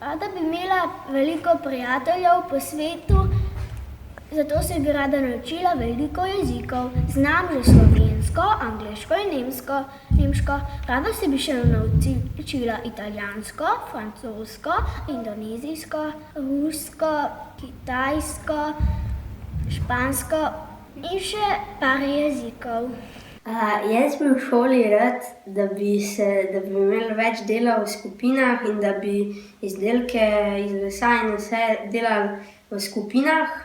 Rada bi imela veliko prijateljev po svetu, zato se bi rada naučila veliko jezikov. Znam že slovensko, angleško in nemško. Rada se bi še naučila italijansko, francosko, indonezijsko, rusko, kitajsko, špansko in še par jezikov. Jaz bi v šoli rad, da bi imeli več dela v skupinah in da bi izdelke iz lesa in vse delali v skupinah.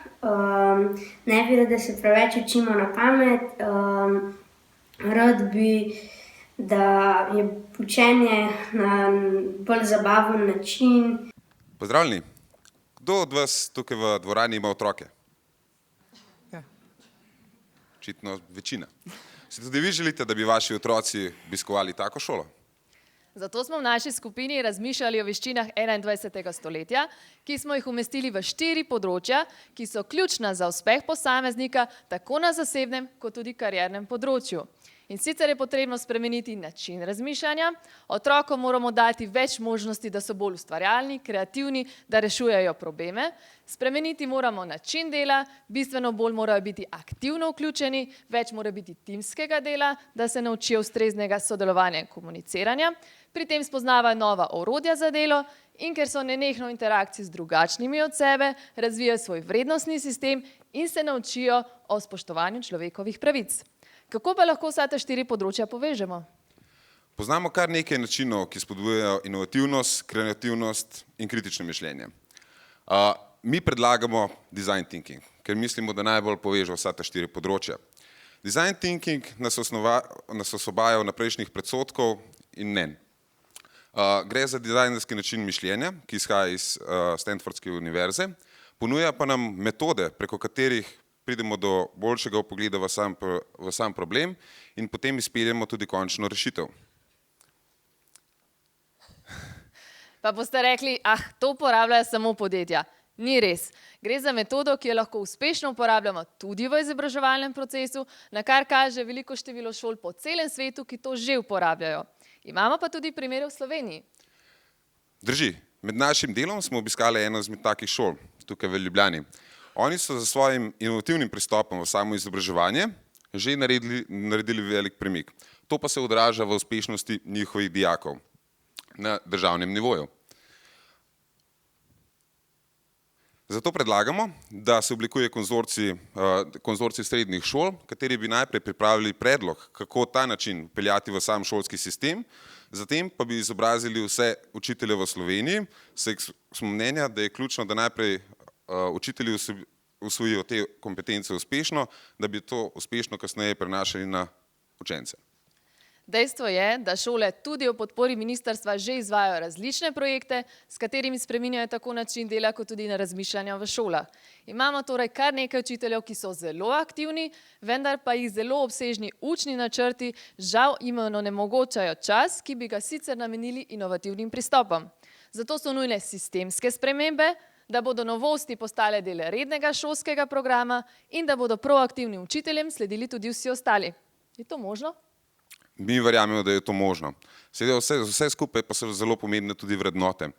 Ne bi rad, da se preveč učimo na pamet. Rad bi, da je učenje na bolj zabaven način. Pozdravljeni. Kdo od vas tukaj v dvorani ima otroke? Očitno večina. Si tudi vi želite, da bi vaši otroci obiskovali tako šolo? Zato smo v naši skupini razmišljali o veščinah 21. stoletja, ki smo jih umestili v 4 področja, ki so ključna za uspeh posameznika tako na zasebnem kot tudi kariernem področju. In sicer je potrebno spremeniti način razmišljanja, otrokom moramo dati več možnosti, da so bolj ustvarjalni, kreativni, da rešujejo probleme, spremeniti moramo način dela, bistveno bolj morajo biti aktivno vključeni, več mora biti timskega dela, da se naučijo ustreznega sodelovanja in komuniciranja, pri tem spoznavajo nova orodja za delo in ker so nenehno v interakciji z drugačnimi od sebe, razvijajo svoj vrednostni sistem in se naučijo o spoštovanju človekovih pravic. Kako pa lahko vsa ta 4 področja povežemo? Poznamo kar nekaj načinov, ki spodbujajo inovativnost, kreativnost in kritično mišljenje. Mi predlagamo design thinking, ker mislimo, da najbolj poveže vsa ta 4 področja. Design thinking nas osvobaja vnaprejšnjih predsodkov in mnenj. Gre za dizajnerski način mišljenja, ki izhaja iz Stanfordske univerze, ponuja pa nam metode, preko katerih pridemo do boljšega vpogleda v sam problem in potem izpeljemo tudi končno rešitev. Pa boste rekli, to uporabljajo samo podjetja. Ni res. Gre za metodo, ki jo lahko uspešno uporabljamo tudi v izobraževalnem procesu, na kar kaže veliko število šol po celem svetu, ki to že uporabljajo. Imamo pa tudi primere v Sloveniji. Drži. Med našim delom smo obiskali eno izmed takih šol, tukaj v Ljubljani. Oni so za svojim inovativnim pristopom v samo izobraževanje že naredili velik premik. To pa se odraža v uspešnosti njihovih dijakov na državnem nivoju. Zato predlagamo, da se oblikuje konzorcij srednjih šol, kateri bi najprej pripravili predlog, kako ta način vpeljati v sam šolski sistem, zatem pa bi izobrazili vse učitelje v Sloveniji, saj smo mnenja, da je ključno, da najprej učitelji usvojijo te kompetence uspešno, da bi to uspešno kasneje prenašali na učence. Dejstvo je, da šole tudi v podpori ministrstva že izvajajo različne projekte, s katerimi spreminjajo tako način dela, kot tudi na razmišljanja v šolah. Imamo torej kar nekaj učiteljev, ki so zelo aktivni, vendar pa jih zelo obsežni učni načrti žal jim onemogočajo čas, ki bi ga sicer namenili inovativnim pristopom. Zato so nujne sistemske spremembe, da bodo novosti postale del rednega šolskega programa in da bodo proaktivnim učiteljem sledili tudi vsi ostali. Je to možno? Mi verjamemo, da je to možno. Seveda vse skupaj pa so zelo pomembne tudi vrednote.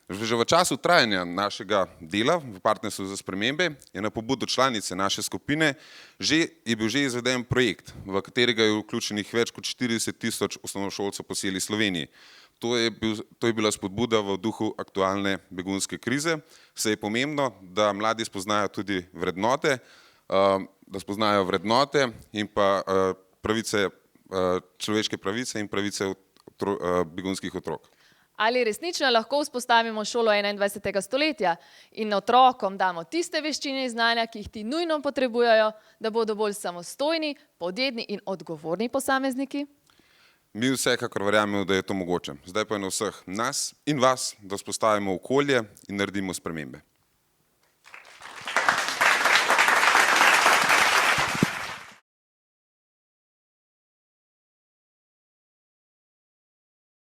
Že v času trajanja našega dela v partnerstvu za spremembe je na pobudo članice naše skupine je bil že izveden projekt, v katerega je vključenih več kot 40.000 osnovnošolcev po celi Sloveniji. To je bila spodbuda v duhu aktualne begunske krize, saj je pomembno, da mladi spoznajo tudi vrednote, in pa človeške pravice in pravice begunskih otrok. Ali resnično lahko vzpostavimo šolo 21. stoletja in otrokom damo tiste veščine in znanja, ki jih ti nujno potrebujejo, da bodo bolj samostojni, podjetni in odgovorni posamezniki? Mi vsekakor verjamemo, da je to mogoče. Zdaj pa je na vseh nas in vas, da vzpostavimo okolje in naredimo spremembe.